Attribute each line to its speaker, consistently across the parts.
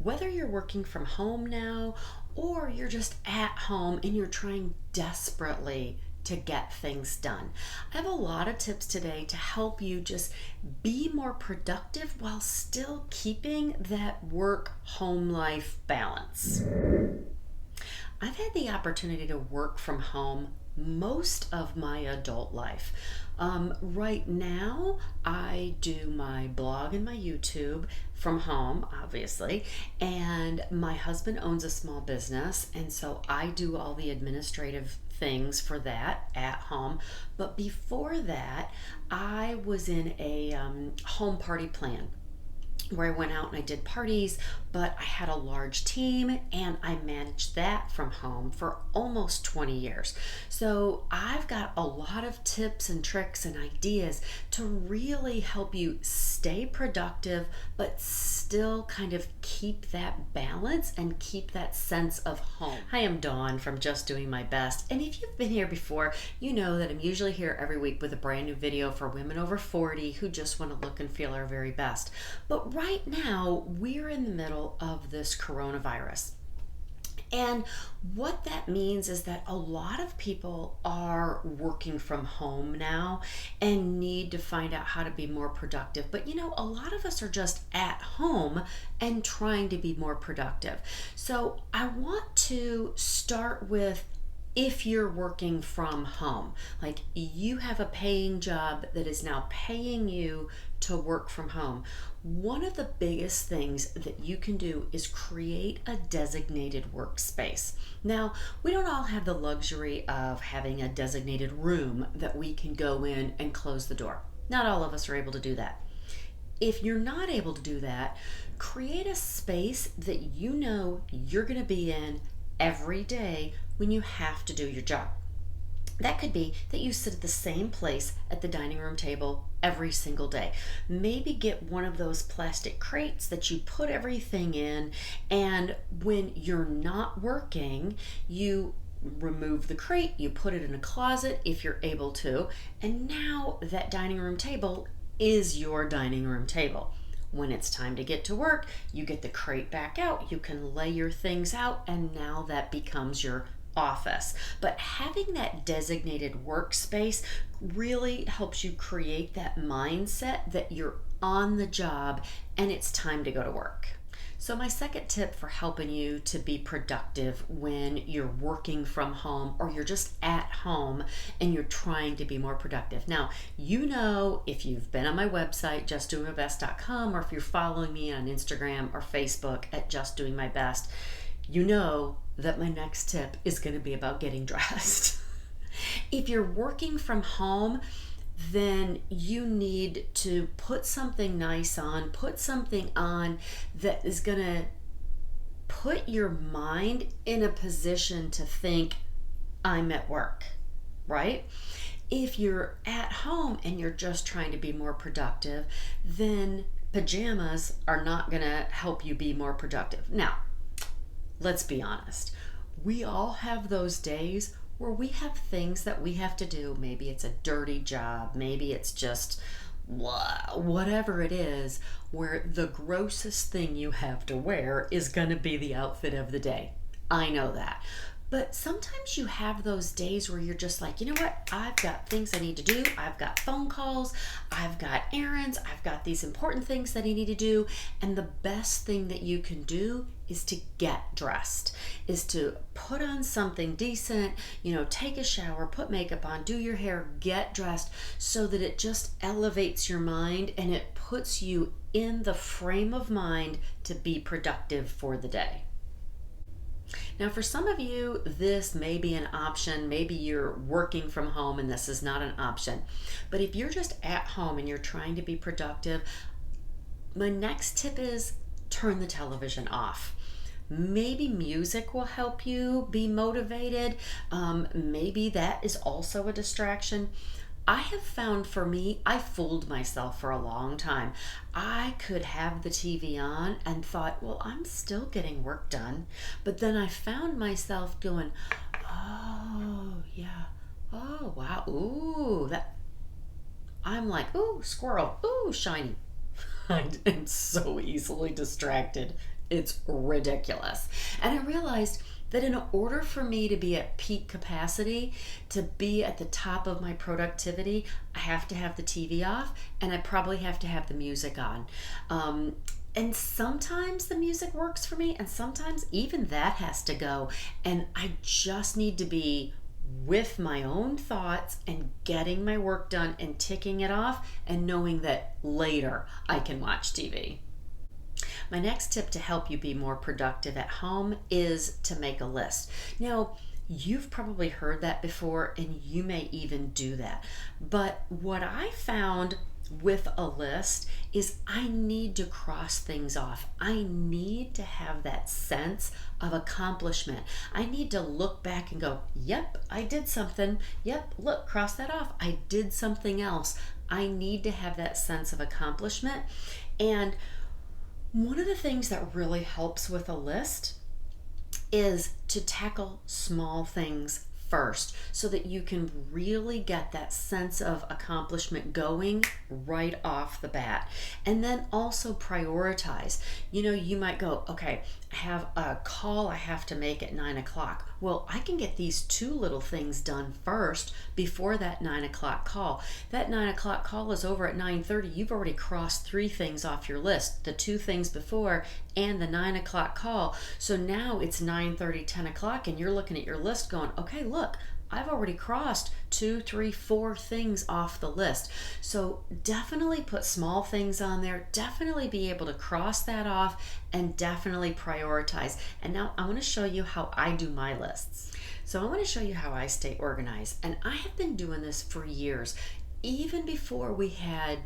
Speaker 1: Whether you're working from home now or you're just at home and you're trying desperately to get things done, I have a lot of tips today to help you just be more productive while still keeping that work home life balance. I've had the opportunity to work from home most of my adult life. Right now, I do my blog and my YouTube from home, obviously, and my husband owns a small business, and so I do all the administrative things for that at home. But before that, I was in a home party plan where I went out and I did parties, but I had a large team and I managed that from home for almost 20 years. So I've got a lot of tips and tricks and ideas to really help you stay productive, but still kind of keep that balance and keep that sense of home. Hi, I'm Dawn from Just Doing My Best. And if you've been here before, you know that I'm usually here every week with a brand new video for women over 40 who just want to look and feel our very best. But right now, we're in the middle of this coronavirus. And what that means is that a lot of people are working from home now and need to find out how to be more productive. But a lot of us are just at home and trying to be more productive. So I want to start with, if you're working from home, like you have a paying job that is now paying you to work from home, one of the biggest things that you can do is create a designated workspace. Now, we don't all have the luxury of having a designated room that we can go in and close the door. Not all of us are able to do that. If you're not able to do that, create a space that you know you're going to be in every day when you have to do your job. That could be that you sit at the same place at the dining room table every single day. Maybe get one of those plastic crates that you put everything in, and when you're not working, you remove the crate, you put it in a closet if you're able to, and now that dining room table is your dining room table. When it's time to get to work, you get the crate back out, you can lay your things out, and now that becomes your office. But having that designated workspace really helps you create that mindset that you're on the job and it's time to go to work. So my second tip for helping you to be productive when you're working from home or you're just at home and you're trying to be more productive. Now, if you've been on my website, justdoingmybest.com, or if you're following me on Instagram or Facebook at Just Doing My Best, you know that my next tip is going to be about getting dressed. If you're working from home, then you need to put something nice on, put something on that is going to put your mind in a position to think, I'm at work, right? If you're at home and you're just trying to be more productive, then pajamas are not going to help you be more productive. Now, let's be honest. We all have those days where we have things that we have to do. Maybe it's a dirty job. Maybe it's just whatever it is, where the grossest thing you have to wear is going to be the outfit of the day. I know that. But sometimes you have those days where you're just like, you know what? I've got things I need to do. I've got phone calls. I've got errands. I've got these important things that I need to do. And the best thing that you can do is to get dressed, is to put on something decent, take a shower, put makeup on, do your hair, get dressed, so that it just elevates your mind and it puts you in the frame of mind to be productive for the day. Now, for some of you, this may be an option. Maybe you're working from home and this is not an option. But if you're just at home and you're trying to be productive, my next tip is turn the television off. Maybe music will help you be motivated. Maybe that is also a distraction. I have found, for me, I fooled myself for a long time. I could have the TV on and thought, well, I'm still getting work done. But then I found myself going, oh, yeah. Oh, wow. Ooh, I'm like, ooh, squirrel. Ooh, shiny. I am so easily distracted It's ridiculous. And I realized that in order for me to be at peak capacity, to be at the top of my productivity, I have to have the TV off and I probably have to have the music on. And sometimes the music works for me, and sometimes even that has to go. And I just need to be with my own thoughts and getting my work done and ticking it off and knowing that later I can watch TV. My next tip to help you be more productive at home is to make a list. Now, you've probably heard that before and you may even do that. But what I found with a list is I need to cross things off. I need to have that sense of accomplishment. I need to look back and go, yep, I did something. Yep, look, cross that off. I did something else. I need to have that sense of accomplishment. And one of the things that really helps with a list is to tackle small things first so that you can really get that sense of accomplishment going right off the bat. And then also prioritize. You might go, okay, I have a call I have to make at 9 o'clock. Well, I can get these two little things done first before that 9 o'clock call. That 9 o'clock call is over at 9:30. You've already crossed 3 things off your list, the 2 things before and the 9 o'clock call. So now it's 9:30, 10 o'clock, and you're looking at your list going, okay, look, I've already crossed 2, 3, 4 things off the list. So definitely put small things on there, definitely be able to cross that off, and definitely prioritize. And now I want to show you how I do my lists. So I want to show you how I stay organized. And I have been doing this for years, even before we had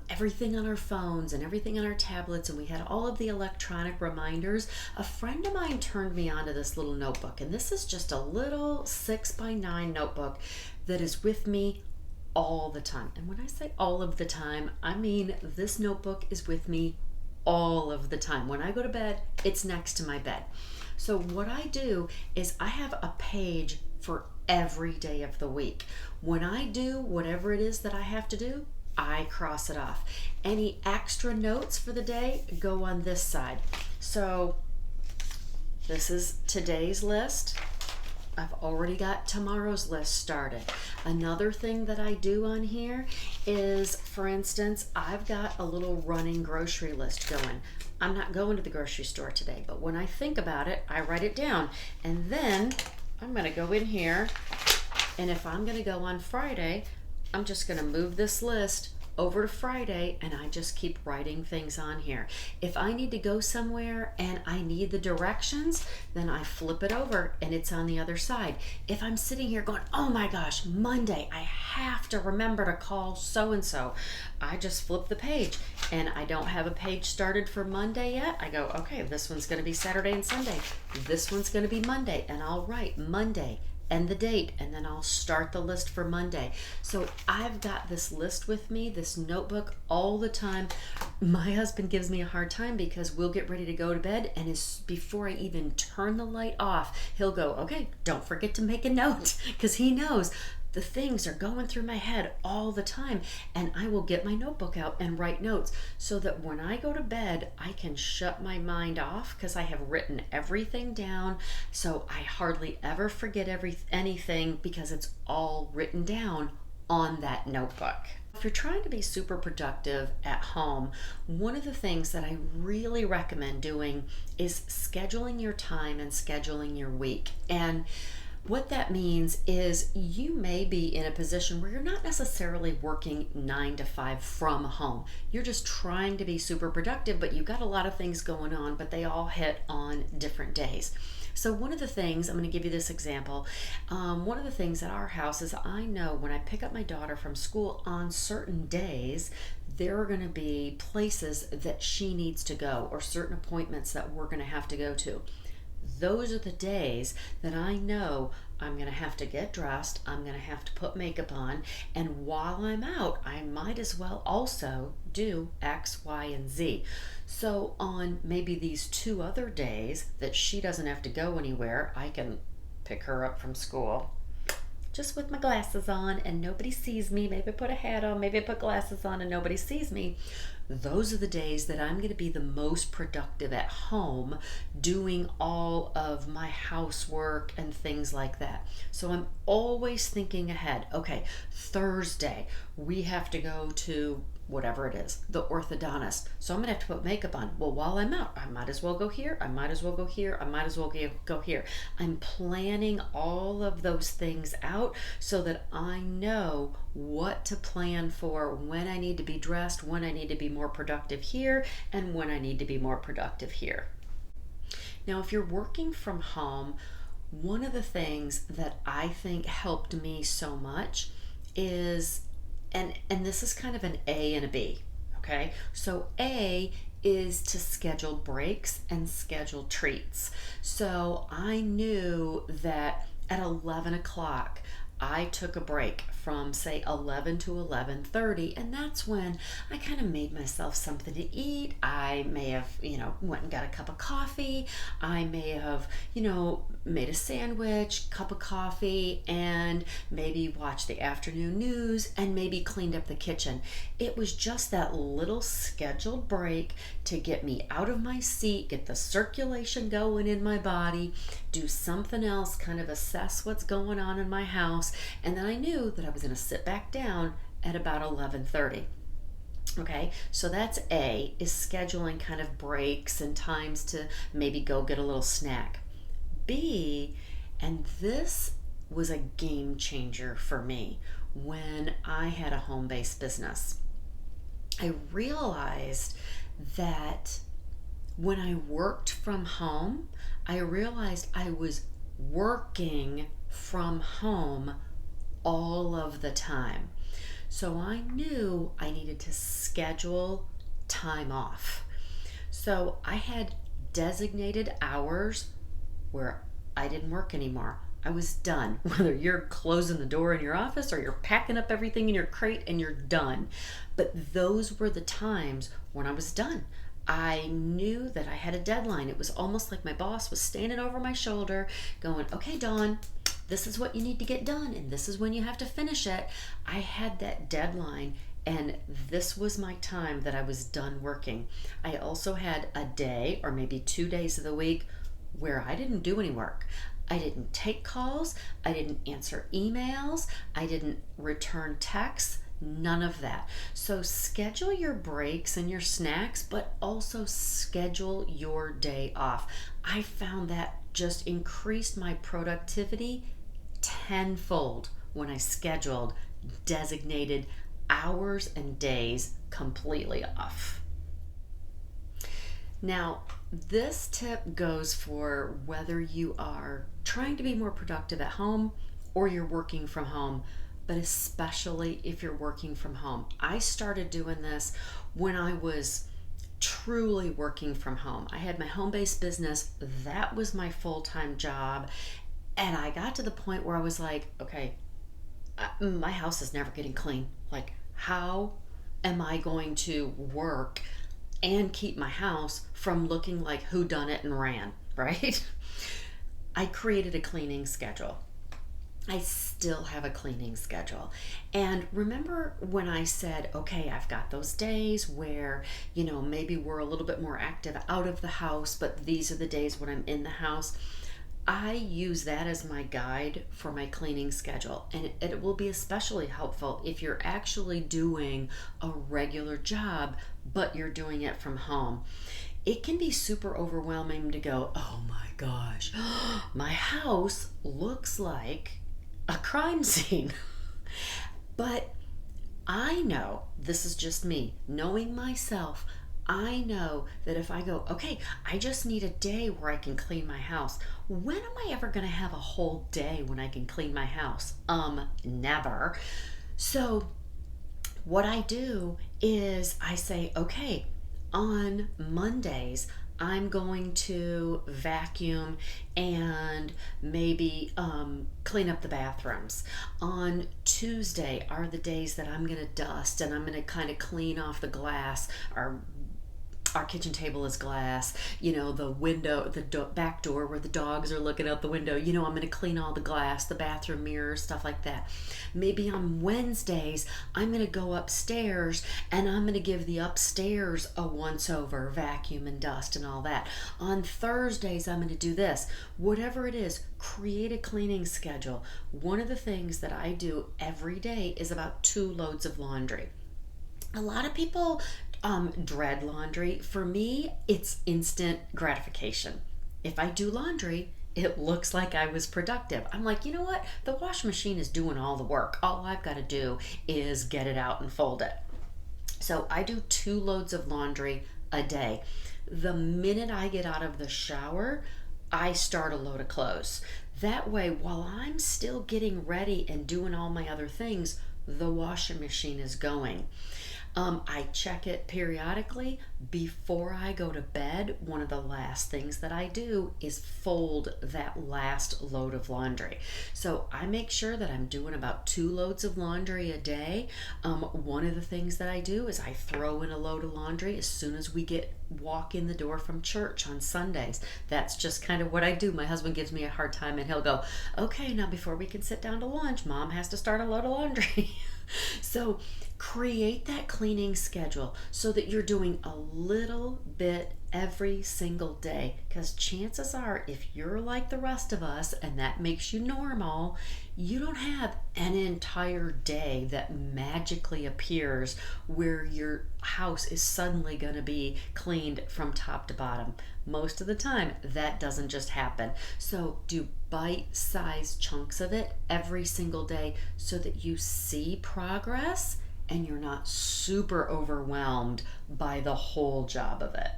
Speaker 1: everything on our phones and everything on our tablets, and we had all of the electronic reminders. A friend of mine turned me onto this little notebook, and this is just a little 6x9 notebook that is with me all the time. And when I say all of the time, I mean this notebook is with me all of the time. When I go to bed, it's next to my bed. So what I do is I have a page for every day of the week. When I do whatever it is that I have to do, I cross it off. Any extra notes for the day go on this side. So this is today's list. I've already got tomorrow's list started. Another thing that I do on here is, for instance, I've got a little running grocery list going. I'm not going to the grocery store today, but when I think about it, I write it down. And then I'm going to go in here, and if I'm going to go on Friday, I'm just going to move this list over to Friday, and I just keep writing things on here. If I need to go somewhere and I need the directions, then I flip it over and it's on the other side. If I'm sitting here going, oh my gosh, Monday, I have to remember to call so-and-so, I just flip the page, and I don't have a page started for Monday yet. I go, okay, this one's going to be Saturday and Sunday. This one's going to be Monday, and I'll write Monday and the date, and then I'll start the list for Monday. So I've got this list with me, this notebook, all the time. My husband gives me a hard time because we'll get ready to go to bed, and before I even turn the light off, he'll go, okay, don't forget to make a note, because he knows the things are going through my head all the time, and I will get my notebook out and write notes so that when I go to bed, I can shut my mind off because I have written everything down, so I hardly ever forget anything because it's all written down on that notebook. If you're trying to be super productive at home, one of the things that I really recommend doing is scheduling your time and scheduling your week. And what that means is you may be in a position where you're not necessarily working 9 to 5 from home. You're just trying to be super productive, but you've got a lot of things going on, but they all hit on different days. So one of the things, I'm going to give you this example, one of the things at our house is I know when I pick up my daughter from school on certain days, there are going to be places that she needs to go or certain appointments that we're going to have to go to. Those are the days that I know I'm going to have to get dressed, I'm going to have to put makeup on, and while I'm out, I might as well also do X, Y, and Z. So on maybe these 2 other days that she doesn't have to go anywhere, I can pick her up from school, just with my glasses on and nobody sees me. Maybe I put a hat on, maybe I put glasses on and nobody sees me. Those are the days that I'm going to be the most productive at home doing all of my housework and things like that. So I'm always thinking ahead. Okay, Thursday, we have to go to whatever it is, the orthodontist. So I'm gonna have to put makeup on. Well, while I'm out, I might as well go here, I might as well go here, I might as well go here. I'm planning all of those things out so that I know what to plan for, when I need to be dressed, when I need to be more productive here, and when I need to be more productive here. Now, if you're working from home, one of the things that I think helped me so much is, and this is kind of an A and a B, okay? So A is to schedule breaks and schedule treats. So I knew that at 11 o'clock, I took a break from say 11 to 11:30, and that's when I kind of made myself something to eat. I may have, went and got a cup of coffee. I may have, made a sandwich, cup of coffee, and maybe watched the afternoon news and maybe cleaned up the kitchen. It was just that little scheduled break to get me out of my seat, get the circulation going in my body, do something else, kind of assess what's going on in my house, and then I knew that I was going to sit back down at about 11:30. Okay, so that's A, is scheduling kind of breaks and times to maybe go get a little snack. B, and this was a game changer for me when I had a home-based business. I realized that when I worked from home, I realized I was working from home all of the time. So I knew I needed to schedule time off. So I had designated hours where I didn't work anymore. I was done. Whether you're closing the door in your office or you're packing up everything in your crate and you're done. But those were the times when I was done. I knew that I had a deadline. It was almost like my boss was standing over my shoulder going, okay, Dawn, this is what you need to get done and this is when you have to finish it. I had that deadline and this was my time that I was done working. I also had a day or maybe 2 days of the week where I didn't do any work. I didn't take calls, I didn't answer emails, I didn't return texts, none of that. So schedule your breaks and your snacks, but also schedule your day off. I found that just increased my productivity tenfold when I scheduled designated hours and days completely off. Now, this tip goes for whether you are trying to be more productive at home or you're working from home, but especially if you're working from home. I started doing this when I was truly working from home. I had my home-based business, that was my full-time job, and I got to the point where I was like, okay, my house is never getting clean. Like, how am I going to work and keep my house from looking like whodunit and ran, right? I created a cleaning schedule. I still have a cleaning schedule. And remember when I said, okay, I've got those days where, maybe we're a little bit more active out of the house, but these are the days when I'm in the house. I use that as my guide for my cleaning schedule, and it will be especially helpful if you're actually doing a regular job, but you're doing it from home. It can be super overwhelming to go, oh my gosh, my house looks like a crime scene. But I know, this is just me, knowing myself, I know that if I go, okay, I just need a day where I can clean my house. When am I ever going to have a whole day when I can clean my house? Never. So what I do is I say, okay, on Mondays, I'm going to vacuum and maybe clean up the bathrooms. On Tuesday are the days that I'm going to dust and I'm going to kind of clean off the glass or our kitchen table is glass, the window, back door where the dogs are looking out the window, I'm going to clean all the glass, the bathroom mirrors, stuff like that. Maybe on Wednesdays, I'm going to go upstairs and I'm going to give the upstairs a once over, vacuum and dust and all that. On Thursdays, I'm going to do this. Whatever it is, create a cleaning schedule. One of the things that I do every day is about 2 loads of laundry. A lot of people dread laundry. For me, it's instant gratification. If I do laundry, it looks like I was productive. I'm like, you know what? The washing machine is doing all the work. All I've got to do is get it out and fold it. So I do 2 loads of laundry a day. The minute I get out of the shower, I start a load of clothes. That way, while I'm still getting ready and doing all my other things, the washing machine is going. I check it periodically before I go to bed. One of the last things that I do is fold that last load of laundry. So I make sure that I'm doing about 2 loads of laundry a day. One of the things that I do is I throw in a load of laundry as soon as we walk in the door from church on Sundays. That's just kind of what I do. My husband gives me a hard time and he'll go, okay, now before we can sit down to lunch, Mom has to start a load of laundry. So create that cleaning schedule so that you're doing a little bit every single day, because chances are, if you're like the rest of us and that makes you normal, you don't have an entire day that magically appears where your house is suddenly going to be cleaned from top to bottom. Most of the time, that doesn't just happen. So do bite-sized chunks of it every single day so that you see progress and you're not super overwhelmed by the whole job of it.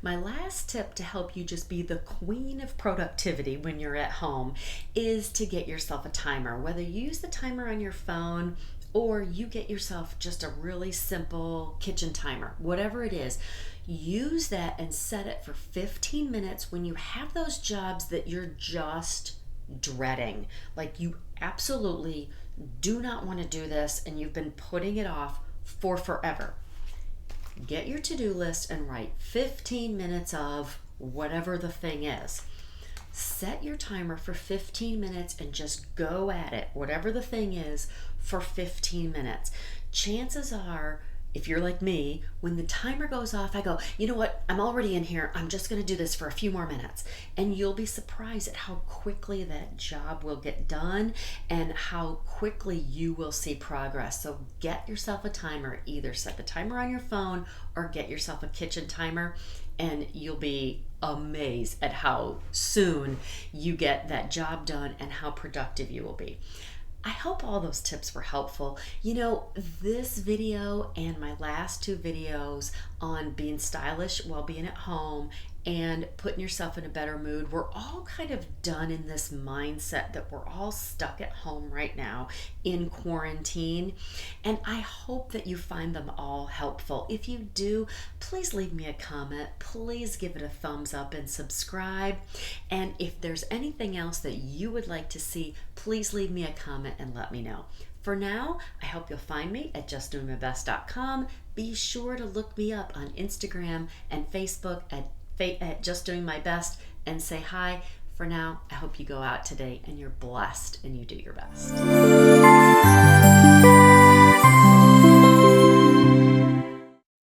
Speaker 1: My last tip to help you just be the queen of productivity when you're at home is to get yourself a timer. Whether you use the timer on your phone or you get yourself just a really simple kitchen timer, whatever it is, use that and set it for 15 minutes when you have those jobs that you're just dreading. Like you absolutely do not want to do this and you've been putting it off for forever. Get your to-do list and write 15 minutes of whatever the thing is. Set your timer for 15 minutes and just go at it, whatever the thing is, for 15 minutes. Chances are, if you're like me, when the timer goes off, I go, you know what? I'm already in here. I'm just going to do this for a few more minutes. And you'll be surprised at how quickly that job will get done and how quickly you will see progress. So get yourself a timer. Either set the timer on your phone or get yourself a kitchen timer, and you'll be amazed at how soon you get that job done and how productive you will be. I hope all those tips were helpful. This video and my last 2 videos on being stylish while being at home and putting yourself in a better mood, we're all kind of done in this mindset that we're all stuck at home right now in quarantine. And I hope that you find them all helpful. If you do, please leave me a comment. Please give it a thumbs up and subscribe. And if there's anything else that you would like to see, please leave me a comment and let me know. For now, I hope you'll find me at justdoingmybest.com. Be sure to look me up on Instagram and Facebook at Just Doing My Best and say hi. For now, I hope you go out today and you're blessed and you do your best.